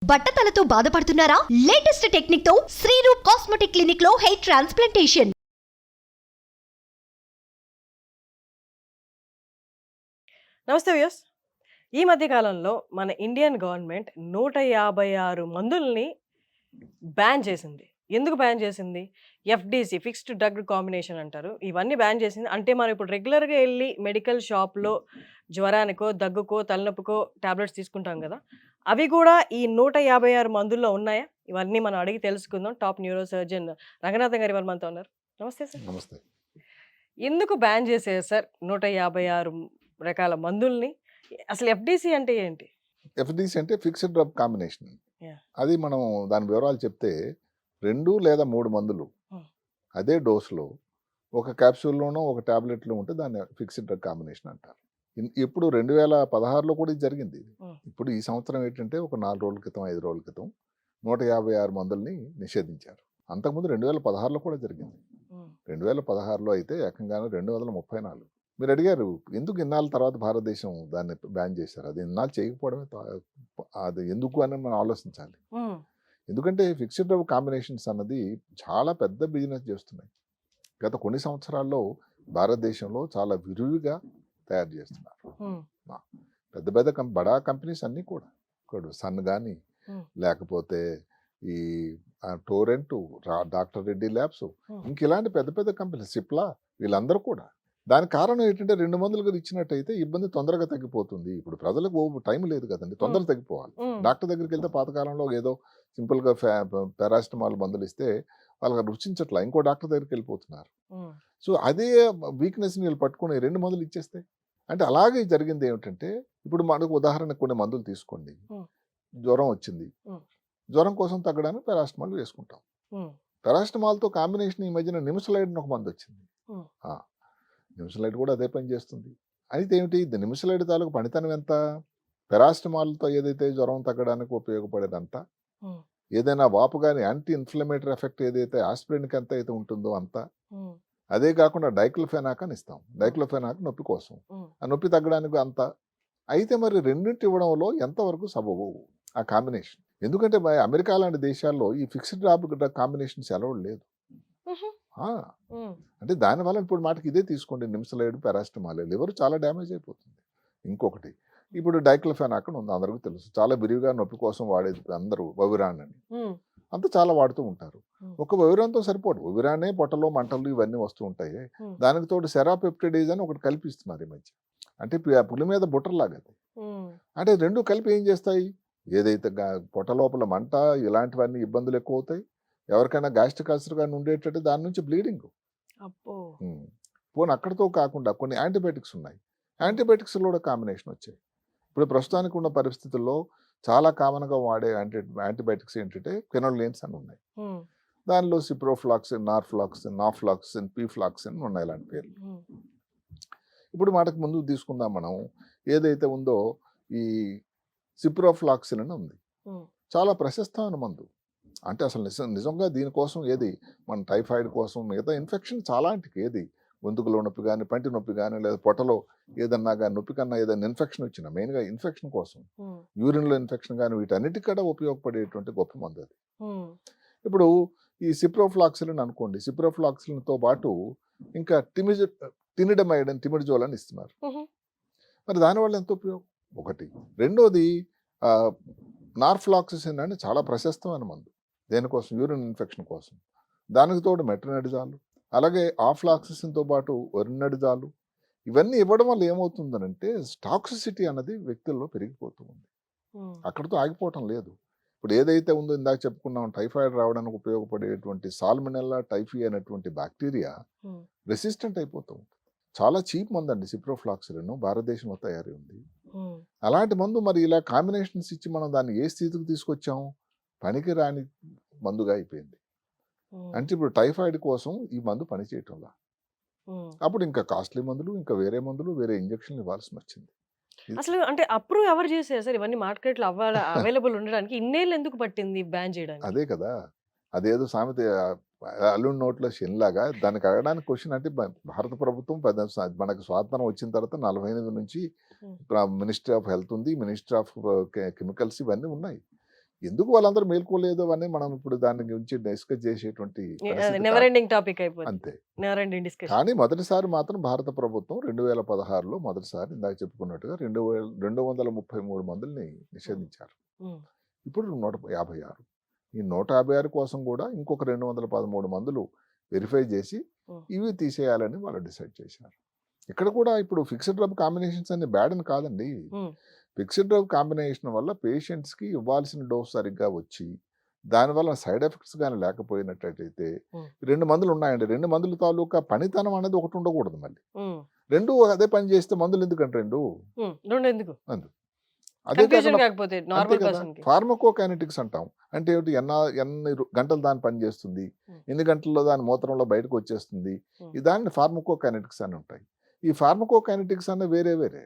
బట్టతలతో బాధపడుతున్నారా? Latest technique తో Shreeroop cosmetic clinic లో హెయిర్ ట్రాన్స్ప్లాంటేషన్. నమస్తే వ్యూస్. ఈ మధ్య కాలంలో మన ఇండియన్ గవర్నమెంట్ 156 మందుల్ని బ్యాన్ చేసింది. ఎందుకు బ్యాన్ చేసింది? ఎఫ్‌డీసీ ఫిక్స్డ్ డ్రగ్ కాంబినేషన్ అంటారు. ఇవన్నీ బ్యాన్ చేసింది. అంటే మనం ఇప్పుడు రెగ్యులర్‌గా ఎళ్లి మెడికల్ షాప్‌లో జ్వరానికో, దగ్గుకో, తలనొప్పికో టాబ్లెట్స్ తీసుకుంటాం గదా! అవి కూడా ఈ 156 మందుల్లో ఉన్నాయా? ఇవన్నీ మనం అడిగి తెలుసుకుందాం. టాప్ న్యూరో సర్జన్ రంగనాథన్ గారు ఇవాళ మనతో ఉన్నారు. నమస్తే సార్. నమస్తే. ఎందుకు బ్యాన్ చేశారు సార్ 156 రకాల మందుల్ని? అసలు ఎఫ్‌డీసీ అంటే ఏంటి? ఎఫ్‌డీసీ అంటే ఫిక్స్డ్ డ్రగ్ కాంబినేషన్. యాహ్! అది మనం దాని వివరాలు చెప్తే 2 లేదా 3 మందులు హ్మ్. అదే డోస్‌లో ఒక క్యాప్సూల్‌లోనో, ఒక టాబ్లెట్‌లో ఉంటే దాన్ని ఫిక్స్డ్ డ్రగ్ కాంబినేషన్ అంటారు. ఎప్పుడు 2016లో కూడా ఇది జరిగింది. హ్మ్. ఇప్పుడు ఈ సంవత్సరం ఏంటంటే ఒక 4 రోజుల క్రితం, 5 రోజుల క్రితం 156 మందుల్ని నిషేధించారు. అంతకుముందు 2016లో కూడా జరిగింది. హ్మ్. 2016లో అయితే ఏకంగానే 234. మీరు అడిగారు ఎందుకు ఇన్నాళ్ళ తర్వాత భారతదేశం దాన్ని బ్యాన్ చేశారు? అది ఇన్నాళ్ళు చేయకపోవడమే అది ఎందుకు అని మనం ఆలోచించాలి. హ్మ్. ఎందుకంటే ఫిక్స్డ్ డ్రగ్ కాంబినేషన్స్ అన్నది చాలా పెద్ద బిజినెస్ చేస్తున్నాయి. గత కొన్ని సంవత్సరాల్లో భారతదేశంలో చాలా విరివిగా తయారు చేస్తున్నారు. హ్మ్. పెద్ద పెద్ద బడా కంపెనీస్ అన్నీ కూడా ఇక్కడ సన్ కానీ హ్మ్. లేకపోతే ఈ టోరెంట్, డాక్టర్ రెడ్డి ల్యాబ్స్, హ్మ్. ఇంక ఇలాంటి పెద్ద పెద్ద కంపెనీలు, సిప్లా, వీళ్ళందరూ కూడా. దానికి కారణం ఏంటంటే 2 మందులు కూడా ఇచ్చినట్టయితే ఇబ్బంది తొందరగా తగ్గిపోతుంది. ఇప్పుడు ప్రజలకు టైం లేదు కదండి, హ్మ్. తొందరగా తగ్గిపోవాలి. హ్మ్. డాక్టర్ దగ్గరికి వెళ్తే పాతకాలంలో ఏదో సింపుల్గా పారాసిటమాల్ మందులు ఇస్తే వాళ్ళకి రుచించట్లా, ఇంకో డాక్టర్ దగ్గరికి వెళ్ళిపోతున్నారు. హ్మ్. సో అదే వీక్నెస్ని వీళ్ళు పట్టుకుని 2 మందులు ఇచ్చేస్తే అంటే అలాగే జరిగింది ఏమిటంటే ఇప్పుడు మనకు ఉదాహరణకు కొన్ని మందులు తీసుకోండి. హ్మ్. జ్వరం వచ్చింది, హ్మ్. జ్వరం కోసం తగ్గడానికి పారాసిటమాల్ వేసుకుంటాం. హ్మ్. పారాసిటమాల్తో కాంబినేషన్ ఈ మధ్యన నిమిషలైడ్ అని ఒక మందు వచ్చింది. హ్మ్. నిమిషలైడ్ కూడా అదే పని చేస్తుంది. అయితే ఏమిటి నిమిషలైడ్ తాలూకు పనితనం ఎంత? పారాసిటమాల్తో ఏదైతే జ్వరం తగ్గడానికి ఉపయోగపడేదంత, హ్మ్. ఏదైనా వాపు కానీ యాంటీ ఇన్ఫ్లమేటరీ ఎఫెక్ట్ ఏదైతే ఆస్పిరిన్కి ఎంత అయితే ఉంటుందో అంత, హ్మ్. అదే కాకుండా డైక్లోఫెనాక్ అని ఇస్తాం. డైక్లోఫెనాక్ నొప్పి కోసం, హ్మ్. ఆ నొప్పి తగ్గడానికి అంత. అయితే మరి రెండింటి ఇవ్వడంలో ఎంతవరకు సబబు ఆ కాంబినేషన్? ఎందుకంటే అమెరికా లాంటి దేశాల్లో ఈ ఫిక్స్డ్ డ్రగ్ కాంబినేషన్స్ అలౌడ్ లేదు. హుహు. ఆ, హ్మ్. అంటే దానివల్ల ఇప్పుడు మాటకి ఇదే తీసుకోండి, నిమిషలేడు పారాసిటమాల్, లివర్ చాలా డ్యామేజ్ అయిపోతుంది. ఇంకొకటి ఇప్పుడు డైక్లోఫెనాక్ అని ఉంది, అందరికీ తెలుసు, చాలా విరివిగా నొప్పి కోసం వాడేది అందరూ వవిరాన్ అని. హ్మ్. అంతా చాలా వాడుతూ ఉంటారు. హ్మ్. ఒక వవిరాన్తో సరిపోదు, వవిరానే పొట్టలో మంటలు ఇవన్నీ వస్తూ ఉంటాయి. హ్మ్. దానికి తోడు సెరాపెప్టిడేజ్ అని ఒకటి కల్పిస్తున్నారు ఈ మధ్య. అంటే పులి మీద బుట్టలాగా అది. హ్మ్. అంటే రెండు కలిపి ఏం చేస్తాయి? ఏదైతే పొట్ట లోపల మంట ఇలాంటివన్నీ ఇబ్బందులు ఎక్కువ అవుతాయి. ఎవరికైనా గ్యాస్ట్రిక్ అల్సర్ కానీ ఉండేటట్టు దాని నుంచి బ్లీడింగ్. అబ్బో! పోనీ అక్కడితో కాకుండా కొన్ని యాంటీబయాటిక్స్ ఉన్నాయి. హ్మ్. యాంటీబయాటిక్స్లో కూడా కాంబినేషన్ వచ్చాయి. ఇప్పుడు ప్రస్తుతానికి ఉన్న పరిస్థితుల్లో చాలా కామన్గా వాడే యాంటీబయాటిక్స్ ఏంటంటే క్వినోలిన్స్ అని ఉన్నాయి. హ్మ్. దానిలో సిప్రోఫ్లాక్సిన్, నార్ఫ్లాక్సిన్, నాఫ్లాక్సిన్, పీఫ్లాక్సిన్ ఉన్నాయి ఇలాంటి పేర్లు. హ్మ్. ఇప్పుడు మాటకు ముందు తీసుకుందాం మనం. ఏదైతే ఉందో ఈ సిప్రోఫ్లాక్సిన్ అని ఉంది. హ్మ్. చాలా ప్రశస్తమైన మందు. అంటే అసలు నిజంగా దీనికోసం ఏది మన టైఫాయిడ్ కోసం, మిగతా ఇన్ఫెక్షన్ చాలాంటికి ఏది గొంతుకులో నొప్పి కానీ, పంటి నొప్పి కానీ, లేదా పొట్టలో ఏదన్నా కానీ నొప్పి కన్నా ఏదైనా ఇన్ఫెక్షన్ వచ్చినా మెయిన్గా ఇన్ఫెక్షన్ కోసం, హ్మ్. యూరిన్లో ఇన్ఫెక్షన్ కానీ, వీటన్నిటికి కూడా ఉపయోగపడేటువంటి గొప్ప మందు అది. హ్మ్. ఇప్పుడు ఈ సిప్రోఫ్లాక్సిలిన్ అనుకోండి, సిప్రోఫ్లాక్సిలిన్తో పాటు ఇంకా టినిడమైడ్ అని, టిమిడజోల్ అని ఇస్తున్నారు. హుహు. మరి దానివల్ల ఎంత ఉపయోగం? ఒకటి. రెండోది నార్ఫ్లాక్సిసిన్ అని చాలా ప్రశస్తమైన మందు. దేనికోసం? యూరిన్ ఇన్ఫెక్షన్ కోసం. దానికి తోడు మెట్రోనెడిజాలు, అలాగే ఆఫ్లాక్సిసిన్తో పాటు ఒరినడిజాలు, ఇవన్నీ ఇవ్వడం వల్ల ఏమవుతుందనంటే టాక్సిసిటీ అన్నది వ్యక్తుల్లో పెరిగిపోతూ ఉంది. హ్మ్. అక్కడితో ఆగిపోవటం లేదు. ఇప్పుడు ఏదైతే ఉందో ఇందాక చెప్పుకున్నాం, టైఫాయిడ్ రావడానికి ఉపయోగపడేటువంటి సాల్మొనెల్లా టైఫీ అనేటువంటి బ్యాక్టీరియా హ్మ్. రెసిస్టెంట్ అయిపోతూ ఉంటుంది. చాలా చీప్ మందండి సిప్రోఫ్లాక్సిలిన్, భారతదేశంలో తయారీ ఉంది. హ్మ్. అలాంటి మందు మరి ఇలా కాంబినేషన్స్ ఇచ్చి మనం దాన్ని ఏ స్థితికి తీసుకొచ్చాం? పనికి రాని మందుగా అయిపోయింది. హ్మ్. అంటే ఇప్పుడు టైఫాయిడ్ కోసం ఈ మందు పనిచేయటంలా. హ్మ్. అప్పుడు ఇంకా కాస్ట్లీ మందులు, ఇంకా వేరే మందులు, వేరే ఇంజెక్షన్లు ఇవ్వాల్సి వచ్చింది. అసలు అంటే అప్రూవ్ ఎవరు చేసారు సార్? ఇవన్నీ మార్కెట్‌లో అవైలబుల్ ఉండడానికి ఇన్నేళ్ళు ఎందుకు పట్టింది బ్యాన్ చేయడానికి? అదే కదా! అదేదో సామెత, అల్లుడి నోట్లో శనిలాగా దానికి అడగడానికి క్వెషన్. అంటే భారత ప్రభుత్వం మనకు స్వాతంత్రం వచ్చిన తర్వాత 48 నుంచి హ్మ్. మినిస్ట్రీ ఆఫ్ హెల్త్ ఉంది, మినిస్ట్రీ ఆఫ్ కెమికల్స్ ఇవన్నీ ఉన్నాయి. ఎందుకు వాళ్ళందరూ మేల్కోలేదు అని మనం ఇప్పుడు దాని గురించి డిస్కస్ చేసేటువంటి పరిస్థితి నెవర్ కాదు. ఎండింగ్ టాపిక్ అయిపోయింది. అంతే. Never ending discussion. కానీ మొదటిసారి మాత్రం భారత ప్రభుత్వం 2016లో మొదటిసారి ఇందాక చెప్పుకున్నట్టుగా 233 మందుల్ని నిషేధించారు. ఇప్పుడు 156. ఈ 156 కోసం కూడా ఇంకొక 213 మందులు వెరిఫై చేసి ఇవి తీసేయాలని వాళ్ళు డిసైడ్ చేశారు. ఇక్కడ కూడా ఇప్పుడు ఫిక్స్డ్ డ్రగ్ కాంబినేషన్స్ అన్ని బ్యాడ్ అని కాదండి. ఫిక్స్డ్ డ్రగ్ కాంబినేషన్ వల్ల పేషెంట్స్కి ఇవ్వాల్సిన డోస్ సరిగ్గా వచ్చి దానివల్ల సైడ్ ఎఫెక్ట్స్ కానీ లేకపోయినట్టయితే 2 మందులు ఉన్నాయండి. 2 మందుల తాలూకా పనితనం అనేది ఒకటి ఉండకూడదు. మళ్ళీ 2 అదే పని చేస్తే మందులు ఎందుకంటే 2 ఎందుకు అదే కన్ఫ్యూజన్ కాకుండా కాకపోతే నార్మల్ పర్సన్ కి. ఫార్మకోకైనెటిక్స్ అంటాం. అంటే ఏమిటి, ఎన్ని గంటలు దాని పని చేస్తుంది, ఎన్ని గంటల్లో దాని మూత్రంలో బయటకు వచ్చేస్తుంది, ఈ దాన్ని ఫార్మకోకైనెటిక్స్ అని ఉంటాయి. ఈ ఫార్మకోకైనెటిక్స్ అన్న వేరే వేరే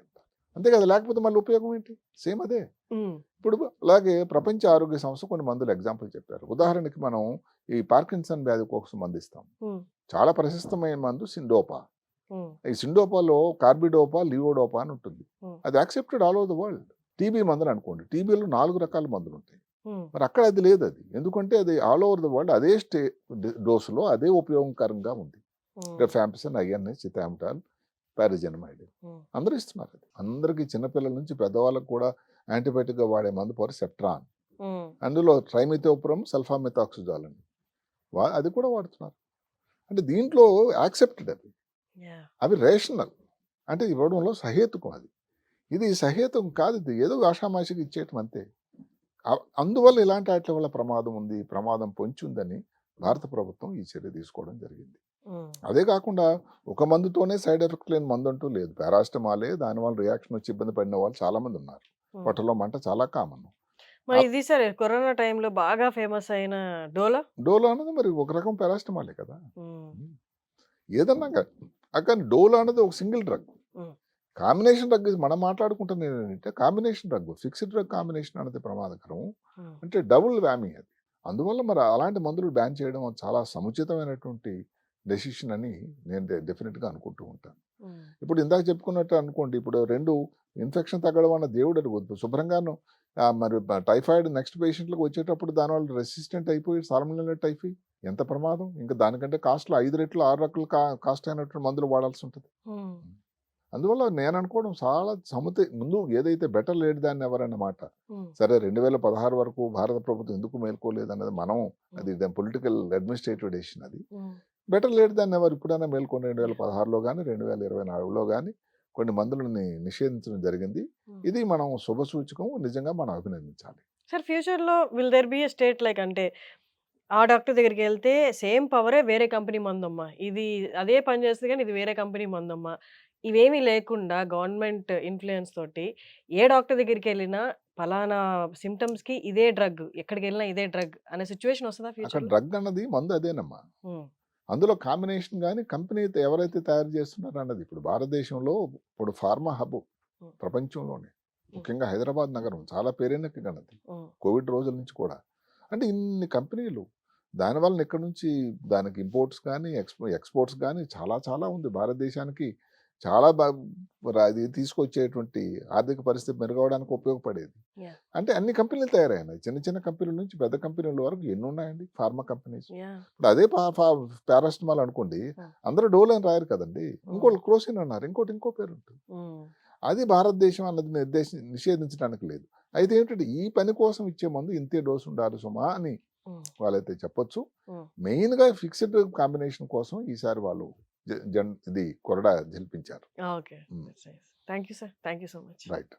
అంతే కదా, లేకపోతే మళ్ళీ ఉపయోగం ఏంటి, సేమ్ అదే. ఇప్పుడు అలాగే ప్రపంచ ఆరోగ్య సంస్థ కొన్ని మందులు ఎగ్జాంపుల్ చెప్పారు. ఉదాహరణకి మనం ఈ పార్కిన్సన్ వ్యాధి కోసం మందు ఇస్తాం. చాలా ప్రశస్తమైన మందు సిండోపా. ఈ సిండోపాలో కార్బిడోపా, లియోడోపా అని ఉంటుంది. అది accepted all over the world. TB మందులు అనుకోండి, టీబీలో 4 రకాల మందులు ఉంటాయి. మరి అక్కడ అది లేదు. అది ఎందుకంటే అది ఆల్ ఓవర్ ద వరల్డ్ అదే డోసులో అదే ఉపయోగకరంగా ఉంది. రిఫాంపిసిన్, ఐఎన్ఎస్, చితామిటాల్, పారిజనమైడ్ అందరూ ఇస్తున్నారు. అది అందరికీ చిన్నపిల్లల నుంచి పెద్దవాళ్ళకు కూడా యాంటీబయాటిక్గా వాడే మందు పేరు సెప్ట్రాన్. అందులో ట్రైమిథోప్రమ్, సల్ఫామిథాక్సిజాల్ అని అది కూడా వాడుతున్నారు. అంటే దీంట్లో యాక్సెప్టెడ్ అవి రేషనల్, అంటే ఇవ్వడంలో సహేతుకం. అది ఇది సహేతుకం కాదు, ఇది ఏదో ఆషామాషికి ఇచ్చేయటం అంతే. అందువల్ల ఇలాంటి వాటి వల్ల ప్రమాదం పొంచి ఉందని భారత ప్రభుత్వం ఈ చర్య తీసుకోవడం జరిగింది. అదే కాకుండా ఒక మందుతోనే సైడ్ ఎఫెక్ట్ లేని మందు అంటూ లేదు. పారాస్టమాలే దానివల్ల రియాక్షన్ వచ్చి ఇబ్బంది పడిన వాళ్ళు చాలా మంది ఉన్నారు. పొట్టలో మంట చాలా కామన్. మరి ఇది సరే కరోనా టైంలో బాగా ఫేమస్ అయిన డోలో అనేది మరి ఒక రకం పారాస్టమాలే కదా. ఏదన్నా కానీ డోలో అనేది ఒక సింగిల్ డ్రగ్. కాంబినేషన్ డ్రగ్ మనం మాట్లాడుకుంటున్నది ఏంటంటే combination drug, fixed drug combination అనేది ప్రమాదకరం. అంటే డబుల్ వ్యామీ అది. అందువల్ల మరి అలాంటి మందులు బ్యాన్ చేయడం చాలా సముచితమైనటువంటి డెసిషన్ అని నేను డెఫినెట్గా అనుకుంటూ ఉంటాను. ఇప్పుడు ఇందాక చెప్పుకున్నట్టు అనుకోండి, ఇప్పుడు 2 ఇన్ఫెక్షన్ తగ్గడం అన్న దేవుడు అడుగుద్దు శుభ్రంగాను. మరి టైఫాయిడ్ నెక్స్ట్ పేషెంట్లకు వచ్చేటప్పుడు దానివల్ల రెసిస్టెంట్ అయిపోయి సాల్మోనెల్లా టైఫీ ఎంత ప్రమాదం. ఇంకా దానికంటే కాస్ట్లో 5 రెట్లు 6 రెట్లు కాస్ట్ అయినటువంటి మందులు వాడాల్సి ఉంటుంది. అందువల్ల నేను అనుకోవడం చాలా ముందు ఏదైతే బెటర్ లేట్ దాన్ ఎవర్ అన్నమాట. సరే 2016 వరకు భారత ప్రభుత్వం ఎందుకు మేల్కోలేదు అన్నది మనం అది పొలిటికల్ అడ్మినిస్ట్రేటివ్ డెసిషన్. అది బెటర్ లేట్ దాన్ ఎవర్. ఇప్పుడైనా మేల్కొని 2016లో కానీ 2024లో కానీ కొన్ని మందులని నిషేధించడం జరిగింది. ఇది మనం శుభసూచకం, నిజంగా మనం అభినందించాలి. సార్ ఫ్యూచర్లో will there be a state like, అంటే ఆ డాక్టర్ దగ్గరికి వెళ్తే సేమ్ పవరే వేరే కంపెనీ మందమ్మా, ఇది అదే పని చేస్తుంది కానీ ఇది వేరే కంపెనీ మందమ్మా, ఇవేమీ లేకుండా గవర్నమెంట్ ఇన్ఫ్లుయెన్స్ తోటి ఏ డాక్టర్ దగ్గరికి వెళ్ళినా ఫలానా సిమ్టమ్స్కి ఇదే డ్రగ్, ఎక్కడికి వెళ్ళినా ఇదే డ్రగ్ అనే సిచ్యువేషన్ వస్తుందా అక్కడ ఫ్యూచర్? డ్రగ్ అన్నది మందు అదేనమ్మా. అందులో కాంబినేషన్ కానీ కంపెనీ ఎవరైతే తయారు చేస్తున్నారో అన్నది. ఇప్పుడు భారతదేశంలో ఇప్పుడు ఫార్మా హబ్ ప్రపంచంలోనే, ముఖ్యంగా హైదరాబాద్ నగరం చాలా పేరెన్నెక్కగలది కోవిడ్ రోజుల నుంచి కూడా. అంటే ఇన్ని కంపెనీలు, దానివల్ల ఇక్కడ నుంచి దానికి ఇంపోర్ట్స్ కానీ ఎక్స్పోర్ట్స్ కానీ చాలా చాలా ఉంది. భారతదేశానికి చాలా అది తీసుకొచ్చేటువంటి ఆర్థిక పరిస్థితి మెరుగవడానికి ఉపయోగపడేది. అంటే అన్ని కంపెనీలు తయారైనాయి, చిన్న చిన్న కంపెనీల నుంచి పెద్ద కంపెనీల వరకు ఎన్ని ఉన్నాయండి ఫార్మా కంపెనీస్. ఇప్పుడు అదే పారాస్టమాల్ అనుకోండి, అందరూ డోల్ అని రాయరు కదండి, ఇంకోళ్ళు క్రోసిన్ అన్నారు, ఇంకో పేరు ఉంటుంది. అది భారతదేశం అన్నది నిషేధించడానికి లేదు. అయితే ఏంటంటే ఈ పని కోసం ఇచ్చే మందు ఇంతే డోసు ఉండాలి సుమా అని వాళ్ళైతే చెప్పొచ్చు. మెయిన్గా ఫిక్స్డ్ కాంబినేషన్ కోసం ఈసారి వాళ్ళు ఇది కొరడా జల్పించారు. Okay, thank you sir, thank you so much. Right.